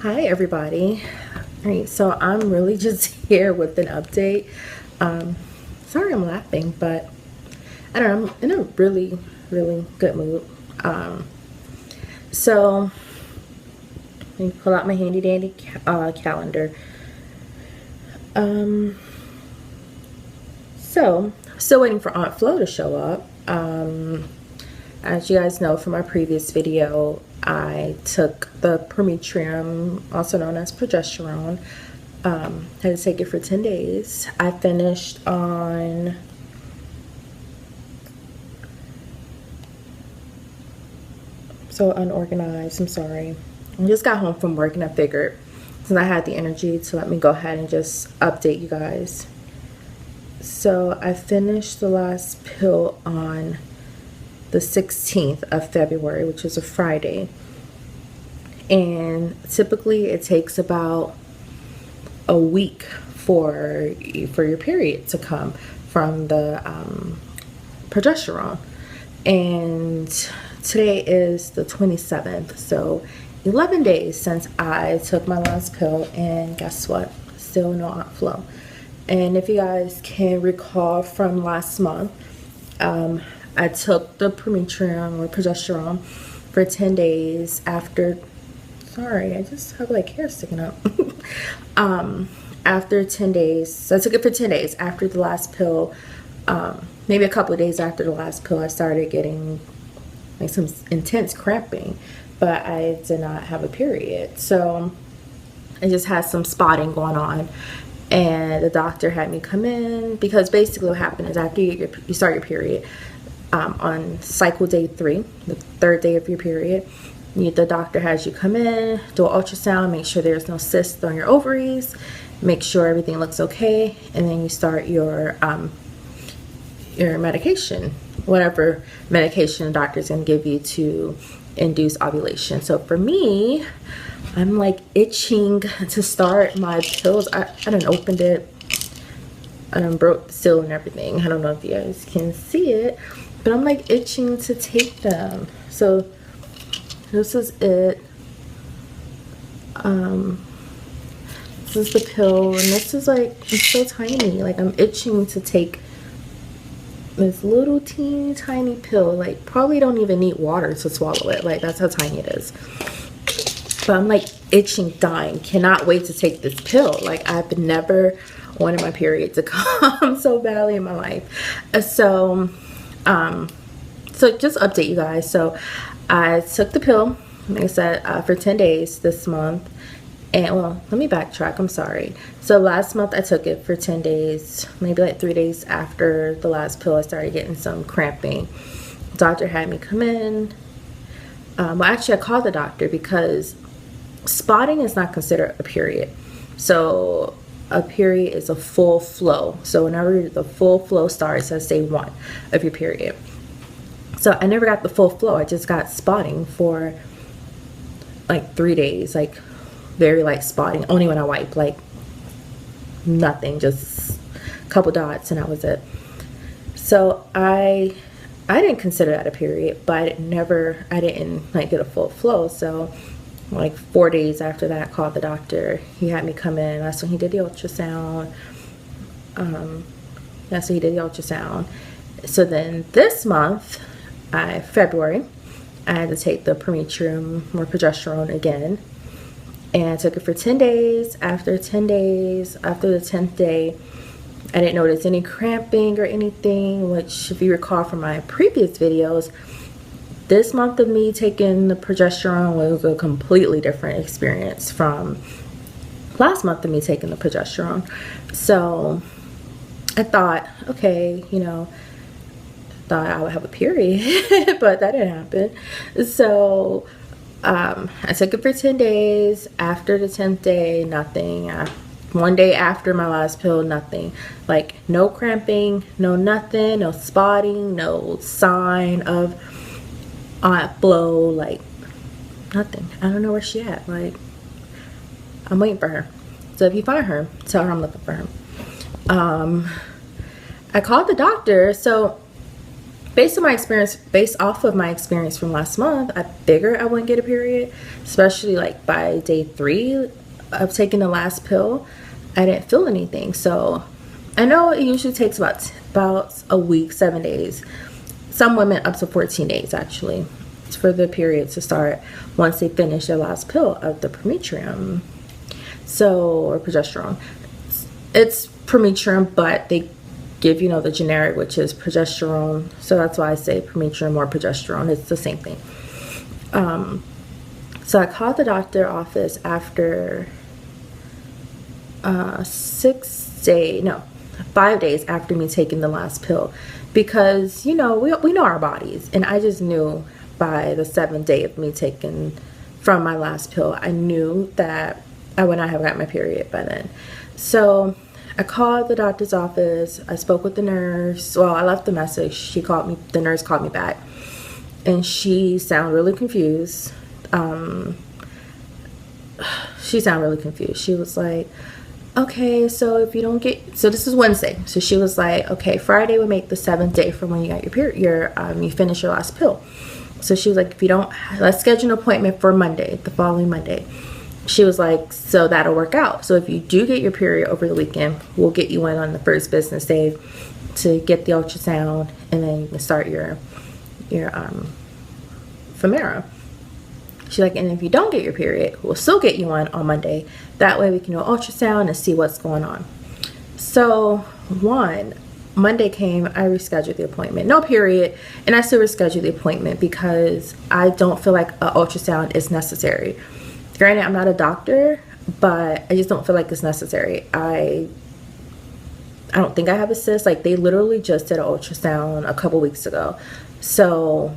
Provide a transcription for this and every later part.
Hi everybody. All right, so I'm really just here with an update. Sorry I'm laughing, but I don't know, I'm in a really good mood. So let me pull out my handy dandy calendar. So still waiting for Aunt Flo to show up. As you guys know from my previous video, I took the Prometrium, also known as progesterone. Had to take it for 10 days. I finished on so unorganized, I'm sorry. I just got home from work and I figured since I had the energy to let me go ahead and just update you guys. So I finished the last pill on the 16th of February, which is a Friday. And typically it takes about a week for your period to come from the progesterone. And today is the 27th, so 11 days since I took my last pill, and guess what? Still no Aunt Flo. And if you guys can recall from last month, I took the Prometrium or progesterone for 10 days after, sorry, I just have like hair sticking up. After 10 days, so I took it for 10 days after the last pill. Maybe a couple of days after the last pill, I started getting like some intense cramping, but I did not have a period. So I just had some spotting going on, and the doctor had me come in because basically what happened is after you start your period, on cycle day 3, the 3rd day of your period, the doctor has you come in, do an ultrasound, make sure there's no cysts on your ovaries, make sure everything looks okay, and then you start your medication, whatever medication the doctor's gonna give you to induce ovulation. So for me, I'm like itching to start my pills. I done opened it, I done broke the seal and everything. I don't know if you guys can see it, but I'm like itching to take them. So this is it. This is the pill, and this is like, it's so tiny. Like I'm itching to take this little teeny tiny pill. Like probably don't even need water to swallow it. Like that's how tiny it is. But I'm like itching, dying, cannot wait to take this pill. Like I've never wanted my period to come so badly in my life. So just update you guys. So I took the pill, like I said, for 10 days this month. And well, let me backtrack, I'm sorry. So last month I took it for 10 days, maybe like 3 days after the last pill I started getting some cramping. The doctor had me come in. Well, actually I called the doctor because spotting is not considered a period. So a period is a full flow. So whenever the full flow starts, that's day 1 of your period. So I never got the full flow. I just got spotting for like 3 days, like very light spotting, only when I wipe, like nothing, just a couple dots, and that was it. So I didn't consider that a period, but I didn't like get a full flow. So like 4 days after that, I called the doctor. He had me come in. That's when he did the ultrasound. So then this month, February, I had to take the Prometrium or progesterone again. And I took it for 10 days. After 10 days, after the 10th day, I didn't notice any cramping or anything, which if you recall from my previous videos, this month of me taking the progesterone was a completely different experience from last month of me taking the progesterone. So I thought, okay, thought I would have a period, but that didn't happen. So I took it for 10 days. After the 10th day, nothing. 1 day after my last pill, nothing. Like no cramping, no nothing, no spotting, no sign of Aunt Flo, like nothing. I don't know where she at. Like I'm waiting for her. So if you find her, tell her I'm looking for her. I called the doctor. So based off of my experience from last month, I figured I wouldn't get a period, especially like by day 3 of taking the last pill. I didn't feel anything. So I know it usually takes about a week, 7 days. Some women up to 14 days actually for the period to start once they finish their last pill of the Prometrium. Or progesterone. It's Prometrium, but they give, the generic, which is progesterone. So that's why I say Prometrium or progesterone. It's the same thing. So I called the doctor office after 5 days after me taking the last pill, because we know our bodies, and I just knew by the 7th day of me taking from my last pill, I knew that I would not have got my period by then. So I called the doctor's office. I spoke with the nurse. Well, I left the message. The nurse called me back, and she sounded really confused. She was like, okay, so if you don't get, so this is Wednesday. So she was like, okay, Friday would make the 7th day from when you got your period, you finish your last pill. So she was like, if you don't, let's schedule an appointment for Monday, the following Monday. She was like, so that'll work out. So if you do get your period over the weekend, we'll get you in on the first business day to get the ultrasound, and then you can start your Femara. She's like, and if you don't get your period, we'll still get you on Monday. That way we can do an ultrasound and see what's going on. So Monday came, I rescheduled the appointment. No period, and I still rescheduled the appointment because I don't feel like an ultrasound is necessary. Granted, I'm not a doctor, but I just don't feel like it's necessary. I don't think I have a cyst. Like, they literally just did an ultrasound a couple weeks ago. So,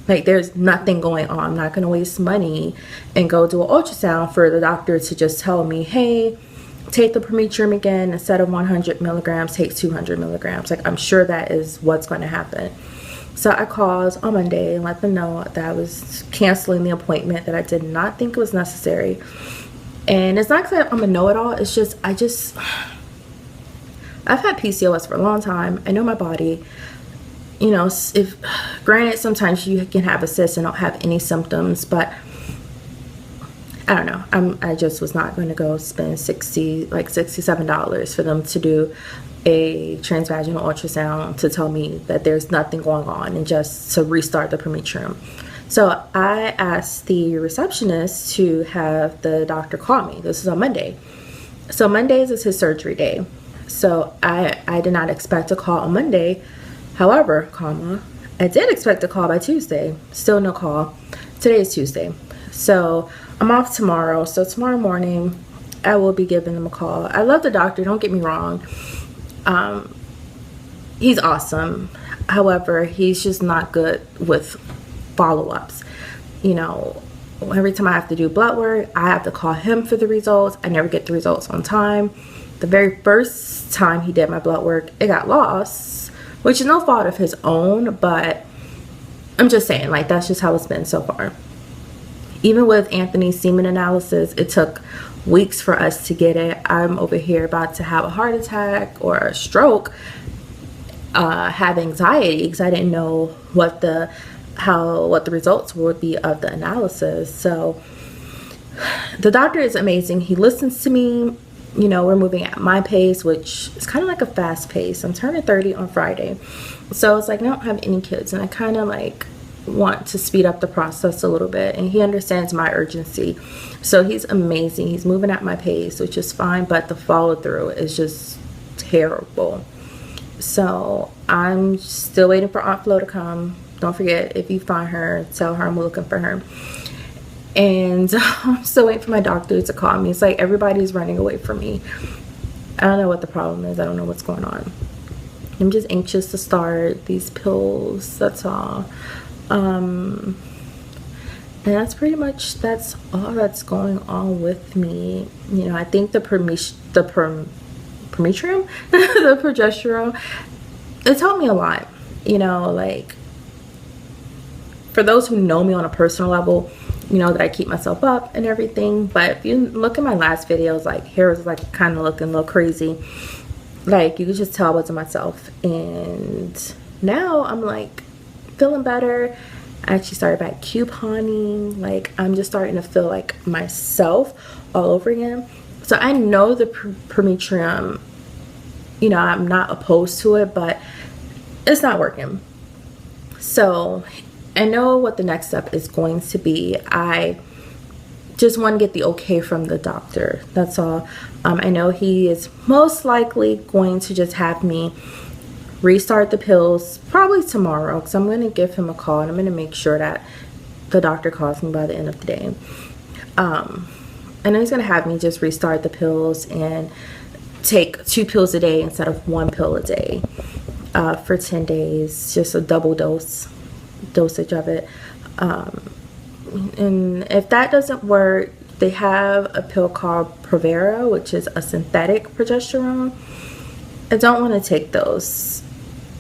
like, there's nothing going on. I'm not going to waste money and go do an ultrasound for the doctor to just tell me, hey, take the Prometrium again. Instead of 100 milligrams, take 200 milligrams. Like, I'm sure that is what's going to happen. So I called on Monday and let them know that I was canceling the appointment, that I did not think it was necessary. And it's not because I'm a know-it-all. It's just, I've had PCOS for a long time. I know my body. Granted, sometimes you can have a cyst and don't have any symptoms, but I don't know. I just was not going to go spend $67 for them to do a transvaginal ultrasound to tell me that there's nothing going on and just to restart the Prometrium. So I asked the receptionist to have the doctor call me. This is on Monday. So Mondays is his surgery day. So I did not expect a call on Monday. However, I did expect a call by Tuesday. Still no call. Today is Tuesday. So I'm off tomorrow. So tomorrow morning, I will be giving them a call. I love the doctor. Don't get me wrong. He's awesome. However, he's just not good with follow-ups. Every time I have to do blood work, I have to call him for the results. I never get the results on time. The very first time he did my blood work, it got lost, which is no fault of his own, but I'm just saying, like, that's just how it's been so far. Even with Anthony's semen analysis, it took weeks for us to get it. I'm over here about to have a heart attack or a stroke, have anxiety because I didn't know what the results would be of the analysis. So the doctor is amazing. He listens to me. We're moving at my pace, which is kind of like a fast pace. I'm turning 30 on Friday. So it's like, I don't have any kids, and I kind of like want to speed up the process a little bit, and he understands my urgency. So he's amazing. He's moving at my pace, which is fine, but the follow through is just terrible. So I'm still waiting for Aunt Flo to come. Don't forget, if you find her, tell her I'm looking for her. And I'm still waiting for my doctor to call me. It's like everybody's running away from me. I don't know what the problem is. I don't know what's going on. I'm just anxious to start these pills. That's all. And that's pretty much, that's all that's going on with me. I think the Prometrium, the progesterone, it's helped me a lot. Like, for those who know me on a personal level, that I keep myself up and everything. But if you look at my last videos, like, hair was like kind of looking a little crazy. Like, you could just tell I wasn't myself. And now I'm like feeling better. I actually started back couponing. Like, I'm just starting to feel like myself all over again. So I know the Prometrium, you know, I'm not opposed to it, but it's not working. So I know what the next step is going to be. I just want to get the okay from the doctor. That's all. I know he is most likely going to just have me restart the pills probably tomorrow, because I'm going to give him a call and I'm going to make sure that the doctor calls me by the end of the day. I know he's going to have me just restart the pills and take 2 pills a day instead of 1 pill a day for 10 days, just a double dosage of it. And if that doesn't work, they have a pill called Provera, which is a synthetic progesterone. I don't want to take those.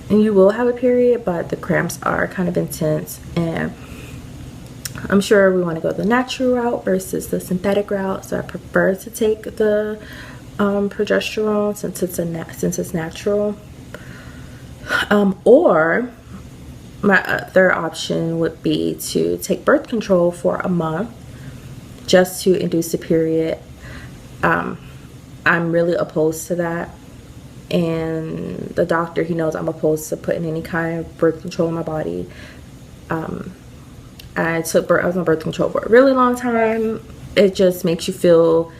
And you will have a period, but the cramps are kind of intense, and I'm sure we want to go the natural route versus the synthetic route. So I prefer to take the progesterone since it's natural. Or my third option would be to take birth control for a month just to induce a period. I'm really opposed to that. And the doctor, he knows I'm opposed to putting any kind of birth control in my body. I was on birth control for a really long time. It just makes you feel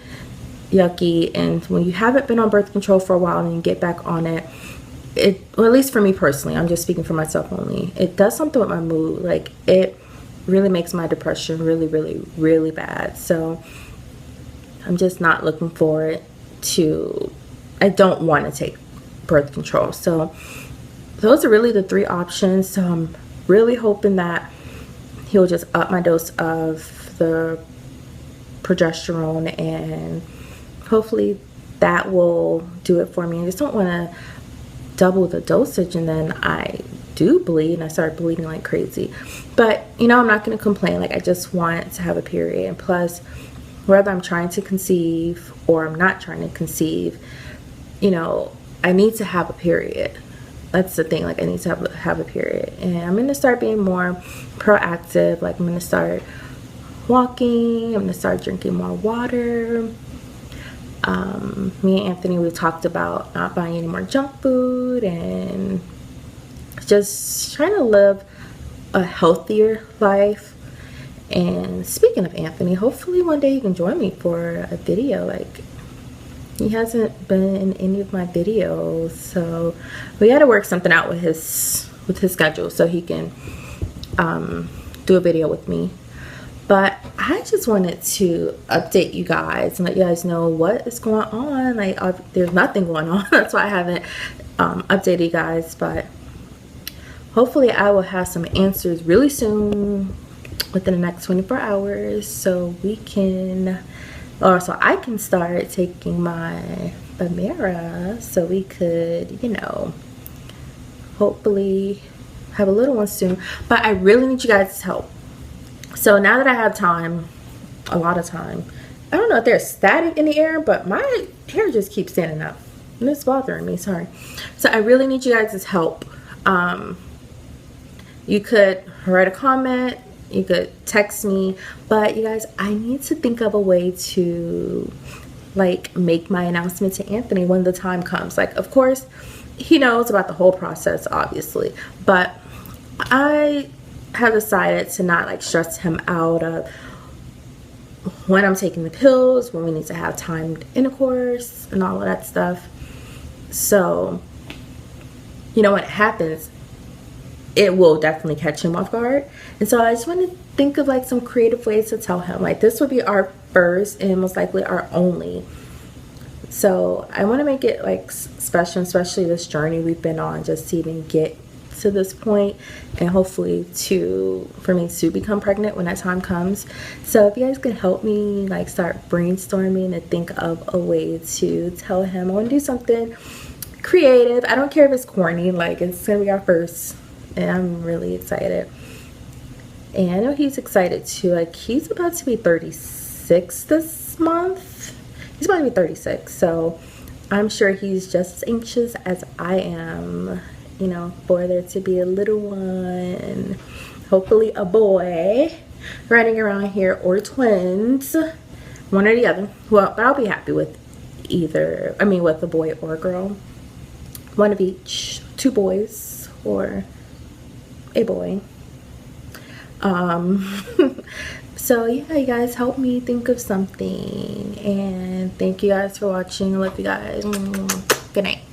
yucky. And when you haven't been on birth control for a while and you get back on it, well, at least for me personally, I'm just speaking for myself only, it does something with my mood. Like, it really makes my depression really, really, really bad. So I'm just not looking forward to, I don't want to take birth control. So those are really the 3 options. So I'm really hoping that he'll just up my dose of the progesterone, and hopefully that will do it for me. I just don't want to double the dosage and then I do bleed and I start bleeding like crazy. But, you know, I'm not going to complain. Like, I just want to have a period. And plus, whether I'm trying to conceive or I'm not trying to conceive, you know, I need to have a period. That's the thing. Like, I need to have a period. And I'm going to start being more proactive. Like, I'm going to start walking. I'm going to start drinking more water. Me and Anthony, we talked about not buying any more junk food and just trying to live a healthier life. And speaking of Anthony, hopefully one day he can join me for a video. Like, he hasn't been in any of my videos, so we got to work something out with his schedule so he can do a video with me. But I just wanted to update you guys and let you guys know what is going on. Like, there's nothing going on. That's why I haven't updated you guys. But hopefully I will have some answers really soon, within the next 24 hours, so we can, or so I can start taking my Bimera, so we could, you know, hopefully have a little one soon. But I really need you guys' help. So now that I have time, a lot of time, I don't know if there's static in the air, but my hair just keeps standing up and it's bothering me. Sorry. So I really need you guys' help. You could write a comment, you could text me, but you guys, I need to think of a way to, like, make my announcement to Anthony when the time comes. Like, of course, he knows about the whole process, obviously, but I have decided to not, like, stress him out of when I'm taking the pills, when we need to have timed intercourse and all of that stuff. So, you know, when it happens, it will definitely catch him off guard. And so I just want to think of, like, some creative ways to tell him, like, this will be our first and most likely our only. So I want to make it, like, special, especially this journey we've been on, just to even get to this point, and hopefully for me to become pregnant when that time comes. So if you guys can help me, like, start brainstorming and think of a way to tell him, I want to do something creative. I don't care if it's corny, like, it's gonna be our first, and I'm really excited. And I know he's excited too. Like, he's about to be 36 this month. He's about to be 36, so I'm sure he's just as anxious as I am. you know, for there to be a little one, hopefully a boy, running around here, or twins, one or the other. Well, I'll be happy with either, I mean, with a boy or a girl. One of each, 2 boys or a boy. So yeah, you guys help me think of something, and thank you guys for watching. I love you guys. Good night.